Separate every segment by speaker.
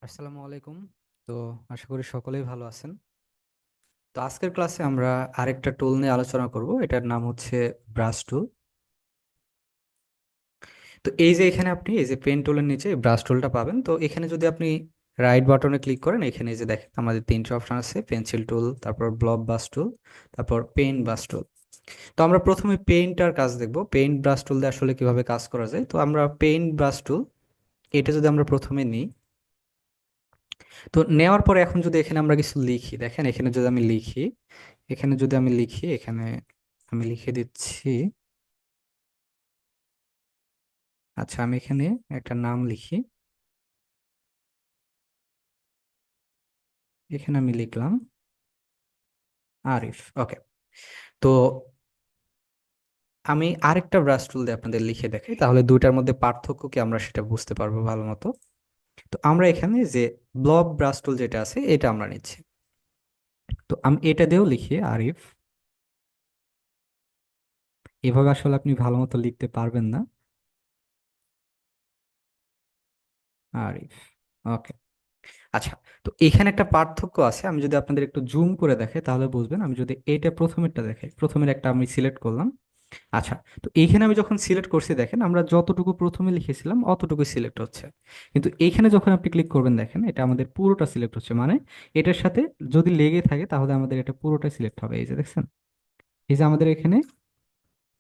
Speaker 1: আসসালামু আলাইকুম। তো আশা করি সকলেই ভালো আছেন। তো আজকের ক্লাসে আমরা আরেকটা টুল নিয়ে আলোচনা করব। এটার নাম হচ্ছে ব্রাশ টুল। তো এই যে এখানে আপনি এই যে পেন টুলের নিচে ব্রাশ টুলটা পাবেন। তো এখানে যদি আপনি রাইট বাটনে ক্লিক করেন, এখানে এই যে দেখেন আমাদের তিনটে অপশন আছে: পেন্সিল টুল, তারপর ব্লক ব্রাশ টুল, তারপর পেইন্ট ব্রাশ টুল। তো আমরা প্রথমে পেইন্টার কাজ দেখব, পেইন্ট ব্রাশ টুল দিয়ে আসলে কিভাবে কাজ করা যায়। তো আমরা পেইন্ট ব্রাশ টুল এটা যদি আমরা প্রথমে নিই, তো নেওয়ার পরে এখন যদি এখানে আমরা কিছু লিখি, দেখেন এখানে যদি আমি লিখি, এখানে আমি লিখে দিচ্ছি। আচ্ছা, আমি এখানে একটা নাম লিখি। এখানে আমি লিখলাম আরিফ। ওকে। তো আমি আরেকটা ব্রাশ টুল দিয়ে আপনাদের লিখে দেখাই, তাহলে দুইটার মধ্যে পার্থক্য কি আমরা সেটা বুঝতে পারবো ভালো মতো। তো আমরা এখানে যে ব্লক ব্রাশ টুল যেটা আছে এটা আমরা নিচ্ছি। তো আমি এটা দিয়েও লিখি আরিফ। এভাবে আসলে আপনি ভালো মতো লিখতে পারবেন না। আরিফ। ওকে। আচ্ছা, তো এখানে একটা পার্থক্য আছে। আমি যদি আপনাদের একটু জুম করে দেখাই তাহলে বুঝবেন। আমি যদি এইটা প্রথমেরটা দেখাই, প্রথমের একটা আমি সিলেক্ট করলাম। আচ্ছা, তো এইখানে আমি যখন সিলেক্ট করছি, দেখেন আমরা যতটুকু প্রথমে লিখেছিলাম অতটুকু সিলেক্ট হচ্ছে। কিন্তু এইখানে যখন আপনি ক্লিক করবেন, দেখেন এটা আমাদের পুরোটা সিলেক্ট হচ্ছে। মানে এটার সাথে যদি লেগে থাকে তাহলে আমাদের এটা পুরোটা সিলেক্ট হবে। এই যে দেখছেন, এই যে আমাদের এখানে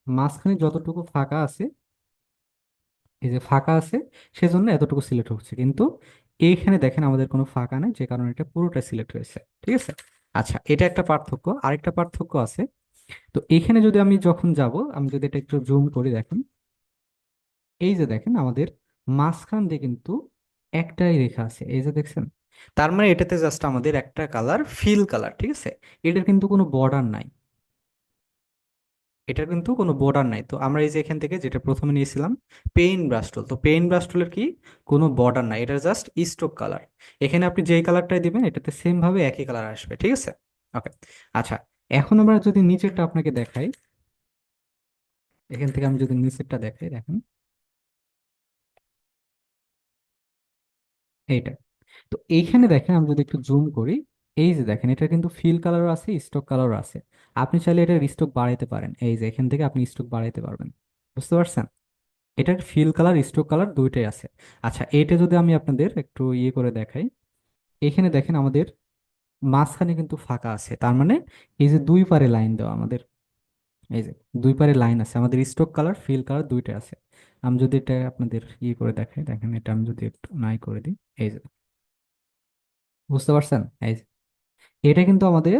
Speaker 1: মাঝখানে যতটুকু ফাঁকা আছে, এই যে ফাঁকা আছে, সেজন্য এতটুকু সিলেক্ট হচ্ছে। কিন্তু এইখানে দেখেন আমাদের কোনো ফাঁকা নেই, যে কারণে এটা পুরোটা সিলেক্ট হয়েছে। ঠিক আছে। আচ্ছা, এটা একটা পার্থক্য। আরেকটা পার্থক্য আছে। তো এখানে যদি আমি যখন যাব, আমি যদি এটা একটু জুম করি, দেখেন এই যে দেখেন আমাদের মাঝখান দিয়ে কিন্তু একটাই রেখা আছে। এই যে দেখছেন, তার মানে এটাতে জাস্ট আমাদের একটা কালার, ফিল কালার। ঠিক আছে। এটার কিন্তু কোনো বর্ডার নাই। এটার কিন্তু কোনো বর্ডার নাই। তো আমরা এই যে এখান থেকে যেটা প্রথমে নিয়েছিলাম পেইন ব্রাশ টুল, তো পেইন ব্রাশ টুলের কি কোনো বর্ডার নাই, এটা জাস্ট স্ট্রোক কালার। এখানে আপনি যেই কালারটাই দিবেন এটাতে সেম ভাবে একই কালার আসবে। ঠিক আছে। ওকে। আচ্ছা, এখন আমরা যদি নিচেরটা আপনাকে দেখাই, এখান থেকে আমি যদি নিচেরটা দেখাই, দেখেন এইটা। তো এইখানে দেখেন আমি যদি একটু জুম করি, এই যে দেখেন এটা কিন্তু ফিল কালারও আছে, স্ট্রোক কালারও আছে। আপনি চাইলে এটার স্ট্রোক বাড়াইতে পারেন। এই যে এখান থেকে আপনি স্ট্রোক বাড়াইতে পারবেন। বুঝতে পারছেন? এটার ফিল কালার, স্ট্রোক কালার দুইটাই আছে। আচ্ছা, এটা যদি আমি আপনাদের একটু ইয়ে করে দেখাই, এখানে দেখেন আমাদের মাঝখানে কিন্তু ফাঁকা আছে। তার মানে এই যে দুই পারে লাইন দেওয়া আমাদের, এই যে দুই পারে লাইন আছে, আমাদের স্ট্রোক কালার ফিল কালার দুইটাই আছে। আমি যদি এটা আপনাদের ইয়ে করে দেখাই, দেখেন এটা আমি যদি একটু নাই করে দিই, এই যে বুঝতে পারছেন? এই যে এটা কিন্তু আমাদের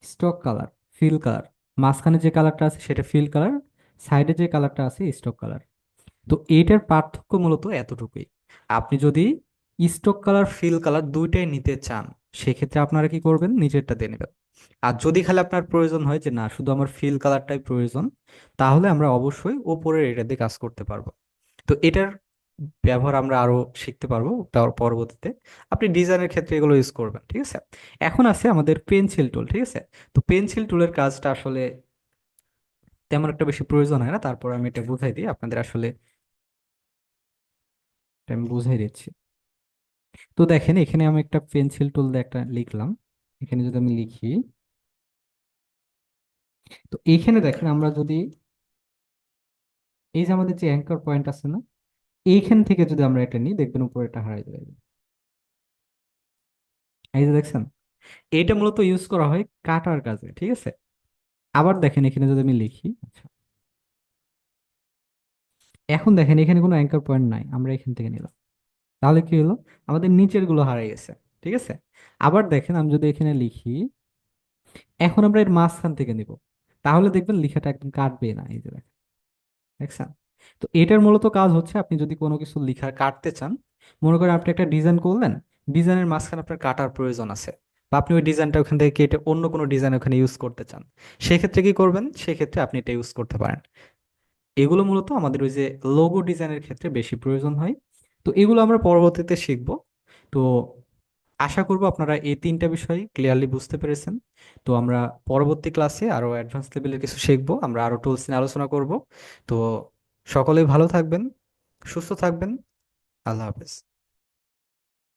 Speaker 1: স্ট্রোক কালার, ফিল কালার। মাঝখানে যে কালারটা আছে সেটা ফিল কালার, সাইডে যে কালারটা আছে স্ট্রোক কালার। তো এইটার পার্থক্য মূলত এতটুকুই। আপনি যদি স্টক কালার, ফিল কালার দুইটাই নিতে চান, সেক্ষেত্রে আপনারা কি করবেন, নিচেরটা দিয়ে নেবেন। আর যদি খালি আপনার প্রয়োজন হয় যে না শুধু আমার ফিল কালারটাই প্রয়োজন, তাহলে আমরা অবশ্যই ওপরের এটা দিয়ে কাজ করতে পারবো। তো এটার ব্যবহার আমরা আরো শিখতে পারবো তার পরবর্তীতে। আপনি ডিজাইনের ক্ষেত্রে এগুলো ইউজ করবেন। ঠিক আছে। এখন আছে আমাদের পেন্সিল টুল। ঠিক আছে। তো পেন্সিল টুলের কাজটা আসলে তেমন একটা বেশি প্রয়োজন হয় না, তারপর আমি এটা বুঝাই দিই আপনাদের। আসলে এটা আমি বুঝাই দিচ্ছি। তো দেখেন এখানে আমি একটা পেন্সিল টুল দিয়ে একটা লিখলাম। এখানে যদি আমি লিখি, তো এইখানে দেখেন আমরা যদি এই যে আমাদের যে অ্যাঙ্কার পয়েন্ট আছে না, এইখান থেকে যদি আমরা এটা নিই, দেখবেন উপরে এটা হারাই যাবে। এই যে দেখছেন, এটা মূলত ইউজ করা হয় কাটার কাজে। ঠিক আছে। আবার দেখেন এখানে যদি আমি লিখি, আচ্ছা এখন দেখেন এখানে কোনো অ্যাঙ্কার পয়েন্ট নাই, আমরা এখান থেকে নিলাম। তাহলে কি হলো, আমাদের নিচের গুলো হারিয়ে গেছে। ঠিক আছে। আবার দেখেন আমি যদি এখানে লিখি, এখন আমরা এর মাঝখান থেকে নিব, তাহলে দেখবেন লেখাটা একদম কাটবে না। এই যে দেখছেন। তো এটার মূলত কাজ হচ্ছে, আপনি যদি কোনো কিছু লেখা কাটতে চান, মনে করেন আপনি একটা ডিজাইন করলেন, ডিজাইনের মাঝখানে আপনার কাটার প্রয়োজন আছে, বা আপনি ওই ডিজাইনটা ওখান থেকে কেটে অন্য কোনো ডিজাইন ওখানে ইউজ করতে চান, সেক্ষেত্রে কি করবেন, সেক্ষেত্রে আপনি এটা ইউজ করতে পারেন। এগুলো মূলত আমাদের ওই যে লোগো ডিজাইনের ক্ষেত্রে বেশি প্রয়োজন হয়। তো এগুলো আমরা পরবর্তীতে শিখব। তো আশা করব আপনারা এই তিনটা বিষয় ক্লিয়ারলি বুঝতে পেরেছেন। তো আমরা পরবর্তী ক্লাসে আরো অ্যাডভান্স লেভেলের কিছু শিখবো, আমরা আরো টুলস নিয়ে আলোচনা করব। তো সকলেই ভালো থাকবেন, সুস্থ থাকবেন। আল্লাহ হাফেজ।